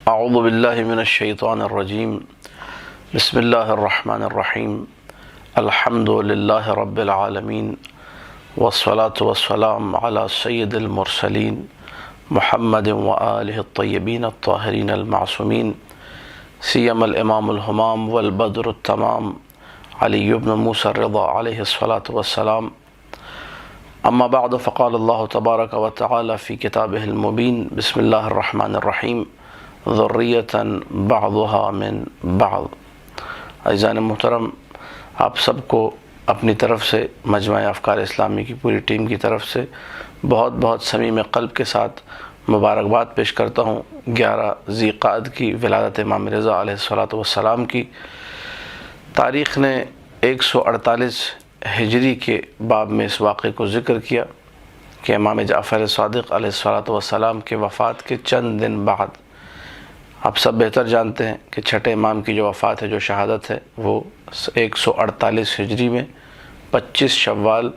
اعوذ باللہ من الشیطان الرجیم بسم اللہ الرحمن الرحیم الحمد للہ رب العالمین والصلاة والسلام علی سید المرسلین محمد وآلہ الطیبین الطاہرین المعصومین سیما الامام الہمام والبدر التمام علی بن موسیٰ الرضا علیہ الصلاة والسلام. اما بعد فقال اللہ تبارک و تعالی فی کتابہ المبین بسم اللہ الرحمن الرحیم ذریۃ بعضها من بعض. عزیزان محترم، آپ سب کو اپنی طرف سے مجمع افکار اسلامی کی پوری ٹیم کی طرف سے بہت بہت صمیم قلب کے ساتھ مبارکباد پیش کرتا ہوں 11 ذی قعدہ کی ولادت امام رضا علیہ الصلوۃ والسلام کی. تاریخ نے 148 ہجری کے باب میں اس واقعے کو ذکر کیا کہ امام جعفر صادق علیہ الصلوۃ والسلام کے وفات کے چند دن بعد، آپ سب بہتر جانتے ہیں کہ چھٹے امام کی جو وفات ہے، جو شہادت ہے، وہ 148 ہجری میں 25 شوال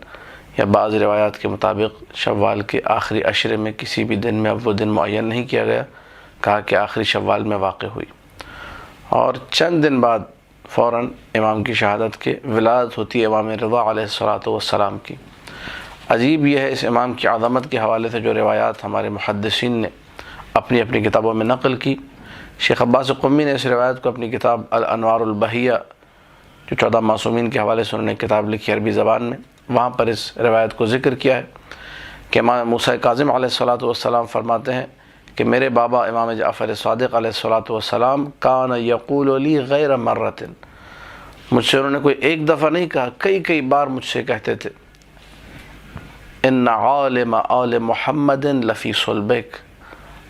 یا بعض روایات کے مطابق شوال کے آخری عشرے میں، کسی بھی دن میں، اب وہ دن معین نہیں کیا گیا، کہا کہ آخری شوال میں واقع ہوئی. اور چند دن بعد فوراً امام کی شہادت کے ولادت ہوتی ہے امام رضا علیہ الصلوۃ والسلام کی. عجیب یہ ہے اس امام کی عظمت کے حوالے سے جو روایات ہمارے محدثین نے اپنی اپنی کتابوں میں نقل کی. شیخ عباس قمی نے اس روایت کو اپنی کتاب الانوار البہیہ، جو 14 معصومین کے حوالے سے انہوں نے کتاب لکھی عربی زبان میں، وہاں پر اس روایت کو ذکر کیا ہے کہ امام موسیٰ کاظم علیہ الصلوۃ والسلام فرماتے ہیں کہ میرے بابا امام جعفر صادق علیہ الصلوۃ والسلام کان یقول لی غیر مرۃ، مجھ سے انہوں نے کوئی ایک دفعہ نہیں کہا، کئی بار مجھ سے کہتے تھے، ان عالم آل محمد لفی صلبک،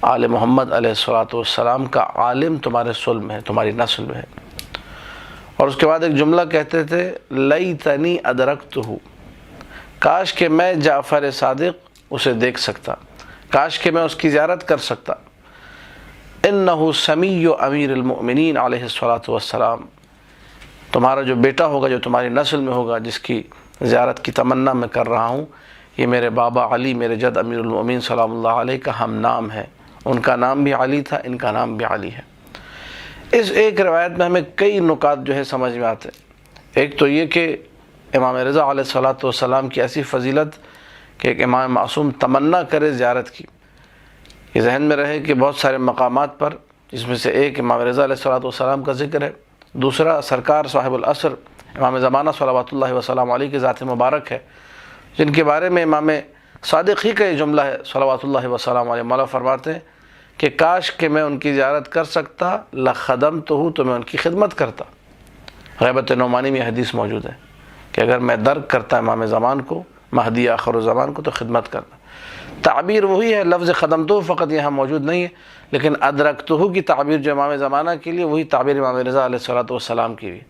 آل محمد علیہ الصلوۃ والسلام کا عالم تمہارے صلب میں ہے، تمہاری نسل میں ہے. اور اس کے بعد ایک جملہ کہتے تھے، لیتنی ادرکتہ، کاش کہ میں جعفر صادق اسے دیکھ سکتا، کاش کہ میں اس کی زیارت کر سکتا. انہ سمیع امیر المؤمنین علیہ الصلوۃ والسلام، تمہارا جو بیٹا ہوگا، جو تمہاری نسل میں ہوگا، جس کی زیارت کی تمنا میں کر رہا ہوں، یہ میرے بابا علی، میرے جد امیر المؤمنین سلام اللہ علیہ کا ہم نام ہے. ان کا نام بھی علی تھا، ان کا نام بھی علی ہے. اس ایک روایت میں ہمیں کئی نکات جو ہے سمجھ میں آتے ہیں. ایک تو یہ کہ امام رضا علیہ الصلوۃ والسلام کی ایسی فضیلت کہ ایک امام معصوم تمنا کرے زیارت کی. یہ ذہن میں رہے کہ بہت سارے مقامات پر، جس میں سے ایک امام رضا علیہ الصلوۃ والسلام کا ذکر ہے، دوسرا سرکار صاحب العصر امام زمانہ صلوات اللہ وسلام علیہ کی ذات مبارک ہے، جن کے بارے میں امام صادق ہی کا یہ جملہ ہے صلوات اللہ وسلام علیہ. مولا فرماتے ہیں کہ کاش کہ میں ان کی زیارت کر سکتا، لخدمتہ، تو میں ان کی خدمت کرتا. غیبت نعمانی میں حدیث موجود ہے کہ اگر میں درک کرتا امام زمان کو، مہدی آخر الزمان کو، تو خدمت کرتا. تعبیر وہی ہے، لفظ خدمتہ فقط یہاں موجود نہیں ہے، لیکن ادرکتہ کی تعبیر جو امام زمانہ کے لیے، وہی تعبیر امام رضا علیہ الصلوۃ والسلام کی بھی.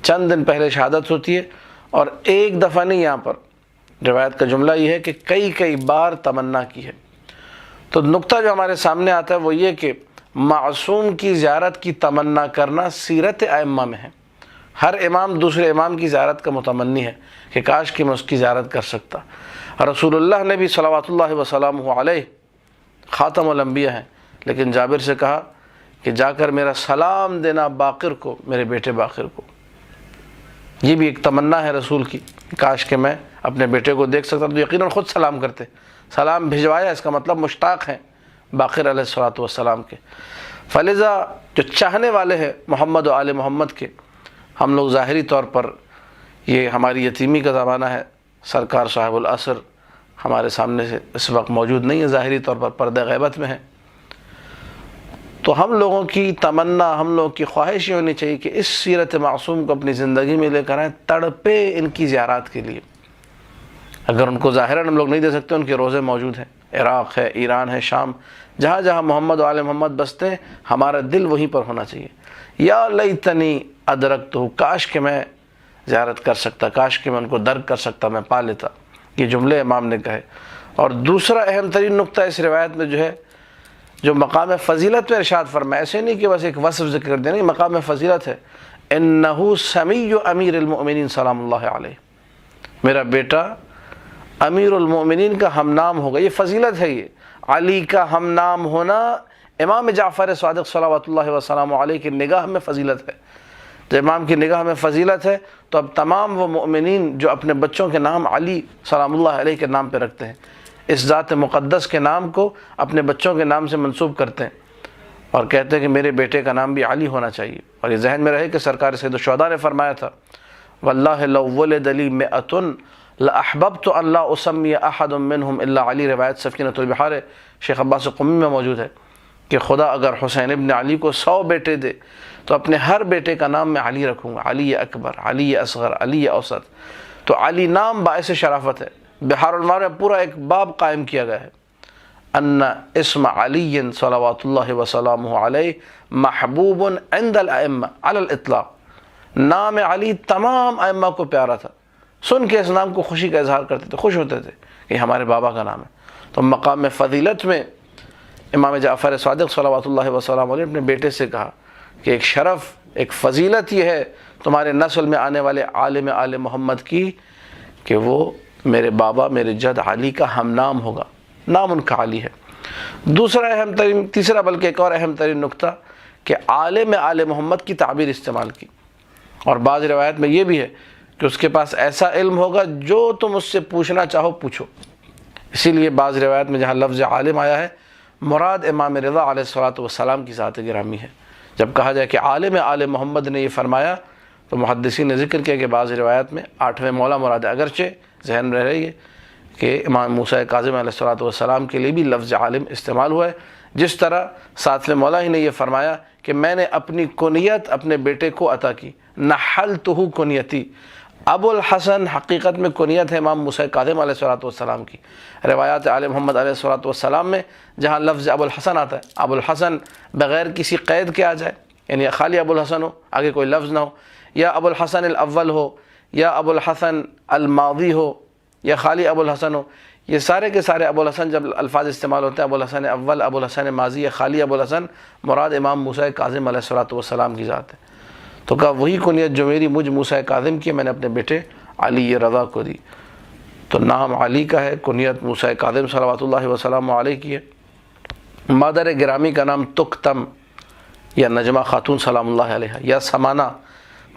چند دن پہلے شہادت ہوتی ہے، اور ایک دفعہ نہیں، یہاں پر روایت کا جملہ یہ ہے کہ کئی بار تمنا کی ہے. تو نقطہ جو ہمارے سامنے آتا ہے وہ یہ کہ معصوم کی زیارت کی تمنا کرنا سیرت ائمہ میں ہے. ہر امام دوسرے امام کی زیارت کا متمنی ہے کہ کاش کہ میں اس کی زیارت کر سکتا. رسول اللہ نے بھی صلوات اللہ وسلامہ علیہ خاتم الانبیاء ہیں، لیکن جابر سے کہا کہ جا کر میرا سلام دینا باقر کو، میرے بیٹے باقر کو. یہ بھی ایک تمنا ہے رسول کی، کاش کہ میں اپنے بیٹے کو دیکھ سکتا. تو یقیناً خود سلام کرتے، سلام بھجوایا، اس کا مطلب مشتاق ہیں باقر علیہ الصلوۃ والسلام کے. فلذا جو چاہنے والے ہیں محمد و آل محمد کے، ہم لوگ ظاہری طور پر، یہ ہماری یتیمی کا زمانہ ہے، سرکار صاحب العصر ہمارے سامنے سے اس وقت موجود نہیں ہے، ظاہری طور پر پردہ غیبت میں ہے. تو ہم لوگوں کی تمنا، ہم لوگوں کی خواہش یہ ہونی چاہیے کہ اس سیرت معصوم کو اپنی زندگی میں لے کر آئیں، تڑپے ان کی زیارات کے لیے. اگر ان کو ظاہراً ہم لوگ نہیں دے سکتے، ان کے روزے موجود ہیں، عراق ہے، ایران ہے، شام، جہاں جہاں محمد و آل محمد بستے ہیں، ہمارا دل وہیں پر ہونا چاہیے. یا لیتنی ادرکتہ، کاش کہ میں زیارت کر سکتا، کاش کہ میں ان کو درک کر سکتا، میں پا لیتا. یہ جملے امام نے کہے. اور دوسرا اہم ترین نقطہ اس روایت میں جو ہے، جو مقام فضیلت میں ارشاد فرمایا، ایسے نہیں کہ بس ایک وصف ذکر کر دینا، مقام فضیلت ہے. انہ سمیع امیر المؤمنین سلام اللہ علیہ، میرا بیٹا امیر المؤمنین کا ہم نام ہوگا. یہ فضیلت ہے. یہ علی کا ہم نام ہونا امام جعفر صادق صلوات اللہ وسلام علیہ کی نگاہ میں فضیلت ہے۔ جب امام کی نگاہ میں فضیلت ہے تو اب تمام وہ مؤمنین جو اپنے بچوں کے نام علی سلام اللہ علیہ کے نام پہ رکھتے ہیں، اس ذات مقدس کے نام کو اپنے بچوں کے نام سے منسوب کرتے ہیں اور کہتے ہیں کہ میرے بیٹے کا نام بھی علی ہونا چاہیے۔ اور یہ ذہن میں رہے کہ سرکار سید الشہداء نے فرمایا تھا واللہ لو ولد لی مئۃ لاحببت ان لا اسمی احد منهم الا علی، روایت سفینۃ البحار شیخ عباس قمی میں موجود ہے کہ خدا اگر حسین ابن علی کو 100 بیٹے دے تو اپنے ہر بیٹے کا نام میں علی رکھوں گا، علی اکبر، علی اصغر، علی اوسط۔ تو علی نام باعث شرافت ہے۔ بحار المار میں پورا ایک باب قائم کیا گیا ہے ان اسم علی صلوات اللہ وسلامہ علیہ محبوب عند الائمہ علی الاطلاق، نام علی تمام ائمہ کو پیارا تھا، سن کے اس نام کو خوشی کا اظہار کرتے تھے، خوش ہوتے تھے کہ ہمارے بابا کا نام ہے۔ تو مقام فضیلت میں امام جعفر صادق صلوات اللہ وسلام علیہ اپنے بیٹے سے کہا کہ ایک شرف، ایک فضیلت یہ ہے تمہارے نسل میں آنے والے عالم آل محمد کی کہ وہ میرے بابا میرے جد علی کا ہم نام ہوگا، نام ان کا علی ہے۔ تیسرا بلکہ ایک اور اہم ترین نقطہ کہ عالم آل محمد کی تعبیر استعمال کی، اور بعض روایت میں یہ بھی ہے کہ اس کے پاس ایسا علم ہوگا جو تم اس سے پوچھنا چاہو پوچھو۔ اسی لیے بعض روایت میں جہاں لفظ عالم آیا ہے مراد امام رضا علیہ الصلوۃ والسلام کی ذات گرامی ہے۔ جب کہا جائے کہ عالم آل محمد نے یہ فرمایا تو محدثین نے ذکر کیا کہ بعض روایت میں 8ویں مولا مراد ہے، اگرچہ ذہن میں رہے یہ کہ امام موسیٰ کاظم علیہ الصلوۃ والسلام کے لیے بھی لفظ عالم استعمال ہوا ہے، جس طرح 7ویں مولا ہی نے یہ فرمایا کہ میں نے اپنی کنیت اپنے بیٹے کو عطا کی، نحلتہ کنیتی۔ ابو الحسن حقیقت میں کنیت ہے امام موسیٰ کاظم علیہ الصلوۃ والسلام کی۔ روایات آل محمد علیہ الصلوۃ والسلام میں جہاں لفظ ابو الحسن آتا ہے، ابو الحسن بغیر کسی قید کے آ جائے، یعنی خالی ابو الحسن ہو، آگے کوئی لفظ نہ ہو، یا ابو الحسن الاول ہو، یا ابو الحسن الماضی ہو، یا خالی ابو الحسن ہو، یہ سارے کے سارے ابو الحسن جب الفاظ استعمال ہوتے ہیں ابو الحسن اول، ابو الحسن ماضی یا خالی ابو الحسن، مراد امام موسیٰ کاظم علیہ الصلوۃ والسلام کی ذات ہے۔ تو کہا وہی کنیت جو میری مجھ موسیٰ کاظم کی میں نے اپنے بیٹے علی رضا کو دی۔ تو نام علی کا ہے، کنیت موسیٰ کاظم صلوات اللہ وسلام علیہ کی ہے۔ مادر گرامی کا نام تکتم یا نجمہ خاتون سلام اللہ علیہ یا سمانہ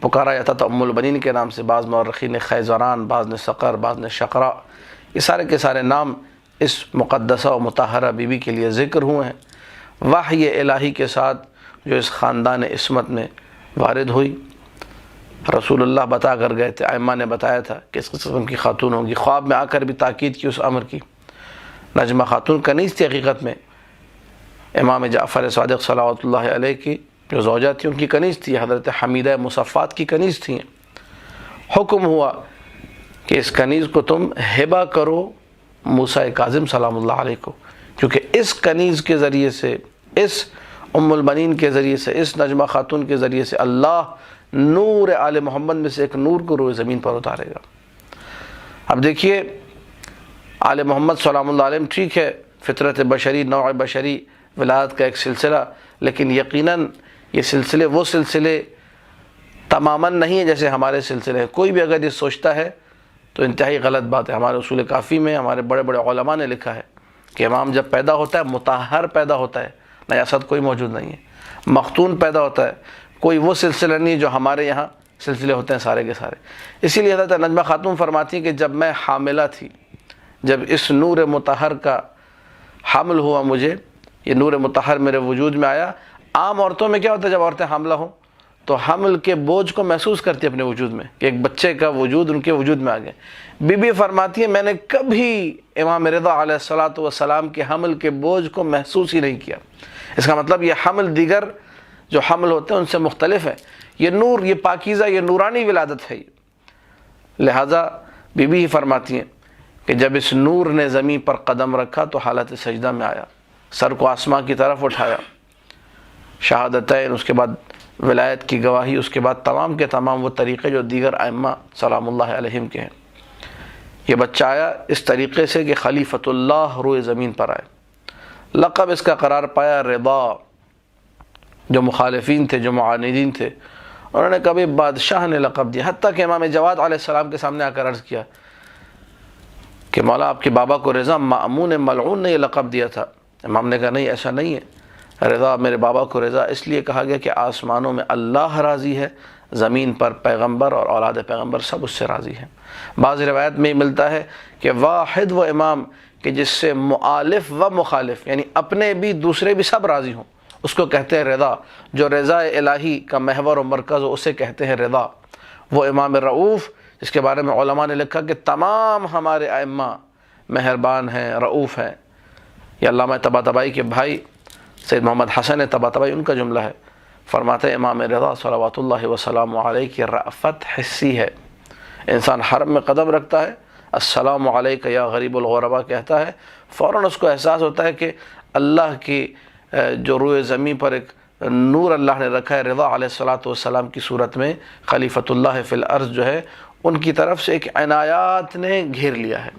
پکارا جاتا تھا ام البنین کے نام سے، بعض مورخین نے خیزران، بعض نے سقر، بعض نے شقرا، یہ سارے کے سارے نام اس مقدسہ و مطہرہ بی بی کے لیے ذکر ہوئے ہیں۔ وحی الہی کے ساتھ جو اس خاندان عصمت میں وارد ہوئی، رسول اللہ بتا کر گئے تھے، ائمہ نے بتایا تھا کہ اس قسم کی خاتون ہوگی، خواب میں آ کر بھی تاکید کی اس امر کی۔ نجمہ خاتون کنیز تھی حقیقت میں، امام جعفر صادق صلوات اللہ علیہ کی جو زوجہ تھی ان کی کنیز تھی، حضرت حمیدہ مصفات کی کنیز تھیں۔ حکم ہوا کہ اس کنیز کو تم ہبہ کرو موسیٰ کاظم سلام اللہ علیہ کو، کیونکہ اس کنیز کے ذریعے سے، اس ام البنین کے ذریعے سے، اس نجمہ خاتون کے ذریعے سے اللہ نور آل محمد میں سے ایک نور کو روئے زمین پر اتارے گا۔ اب دیکھیے آل محمد سلام اللہ علیہ ٹھیک ہے فطرت بشری، نوع بشری، ولادت کا ایک سلسلہ، لیکن یقیناً یہ سلسلے وہ سلسلے تماماً نہیں ہیں جیسے ہمارے سلسلے ہیں۔ کوئی بھی اگر یہ سوچتا ہے تو انتہائی غلط بات ہے۔ ہمارے اصول کافی میں ہمارے بڑے بڑے علماء نے لکھا ہے کہ امام جب پیدا ہوتا ہے مطہر پیدا ہوتا ہے، نجاست کوئی موجود نہیں ہے، مختون پیدا ہوتا ہے، کوئی وہ سلسلہ نہیں جو ہمارے یہاں سلسلے ہوتے ہیں سارے کے سارے۔ اسی لیے حضرت نجمہ خاتون فرماتی ہیں کہ جب میں حاملہ تھی، جب اس نور مطہر کا حمل ہوا مجھے، یہ نور مطہر میرے وجود میں آیا۔ عام عورتوں میں کیا ہوتا ہے جب عورتیں حاملہ ہوں تو حمل کے بوجھ کو محسوس کرتی ہیں اپنے وجود میں کہ ایک بچے کا وجود ان کے وجود میں آ گیا۔ بی بی فرماتی ہے میں نے کبھی امام رضا علیہ الصلوۃ والسلام کے حمل کے بوجھ کو محسوس ہی نہیں کیا۔ اس کا مطلب یہ حمل دیگر جو حمل ہوتے ہیں ان سے مختلف ہے، یہ نور، یہ پاکیزہ، یہ نورانی ولادت ہے۔ لہٰذا بی بی ہی فرماتی ہیں کہ جب اس نور نے زمین پر قدم رکھا تو حالت سجدہ میں آیا، سر کو آسمان کی طرف اٹھایا، شہادتین، اس کے بعد ولایت کی گواہی، اس کے بعد تمام کے تمام وہ طریقے جو دیگر ائمہ سلام اللہ علیہم کے ہیں۔ یہ بچہ آیا اس طریقے سے کہ خلیفۃ اللہ روئے زمین پر آئے۔ لقب اس کا قرار پایا رضا۔ جو مخالفین تھے، جو معاندین تھے، انہوں نے کبھی بادشاہ نے لقب دیا، حتیٰ کہ امام جواد علیہ السلام کے سامنے آ کر عرض کیا کہ مولا آپ کے بابا کو رضا مأمون ملعون نے یہ لقب دیا تھا۔ امام نے کہا نہیں ایسا نہیں ہے، رضا میرے بابا کو رضا اس لیے کہا گیا کہ آسمانوں میں اللہ راضی ہے، زمین پر پیغمبر اور اولاد پیغمبر سب اس سے راضی ہیں۔ بعض روایت میں ملتا ہے کہ واحد وہ امام کہ جس سے مؤلف و مخالف یعنی اپنے بھی دوسرے بھی سب راضی ہوں، اس کو کہتے ہیں رضا۔ جو رضا الہی کا محور و مرکز ہو اسے کہتے ہیں رضا۔ وہ امام رؤوف جس کے بارے میں علماء نے لکھا کہ تمام ہمارے ائمہ مہربان ہیں، رؤوف ہیں۔ یہ علامہ طباطبائی کے بھائی سید محمد حسن طباطبائی ان کا جملہ ہے، فرماتے ہیں امام رضا صلوات اللہ وسلام علیہ کی رأفت حسی ہے۔ انسان حرم میں قدم رکھتا ہے، السلام علیک یا غریب الغربا کہتا ہے، فوراً اس کو احساس ہوتا ہے کہ اللہ کی جو روئے زمین پر ایک نور اللہ نے رکھا ہے، رضا علیہ الصلوۃ والسلام کی صورت میں خلیفۃ اللہ فی الارض جو ہے، ان کی طرف سے ایک عنایات نے گھیر لیا ہے۔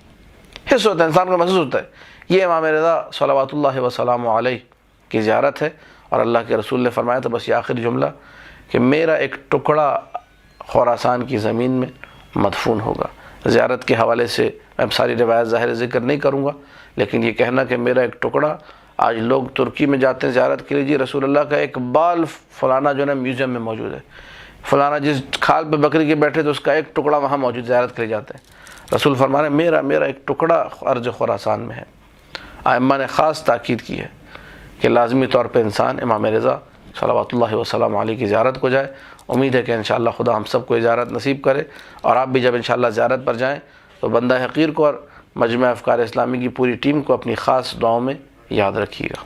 حس ہوتا ہے، انسان کو محسوس ہوتا ہے۔ یہ امام رضا صلوات اللہ وسلام علیہ کی زیارت ہے، اور اللہ کے رسول نے فرمایا تھا، بس یہ آخری جملہ، کہ میرا ایک ٹکڑا خراسان کی زمین میں مدفون ہوگا۔ زیارت کے حوالے سے میں ساری روایت ظاہر ذکر نہیں کروں گا، لیکن یہ کہنا کہ میرا ایک ٹکڑا، آج لوگ ترکی میں جاتے ہیں زیارت کے لیے، جی رسول اللہ کا ایک بال فلانا جو ہے میوزیم میں موجود ہے، فلانا جس کھال پہ بکری کے بیٹھے تو اس کا ایک ٹکڑا وہاں موجود، زیارت کے لیے جاتے ہیں۔ رسول فرما رہے ہیں میرا ایک ٹکڑا ارض خراسان میں ہے۔ ائمہ نے خاص تاکید کی ہے کہ لازمی طور پہ انسان امام رضا صلوات اللہ وسلم علیہ کی زیارت کو جائے۔ امید ہے کہ انشاءاللہ خدا ہم سب کو زیارت نصیب کرے، اور آپ بھی جب انشاءاللہ زیارت پر جائیں تو بندہ حقیر کو اور مجمع افکار اسلامی کی پوری ٹیم کو اپنی خاص دعاؤں میں یاد رکھیے گا۔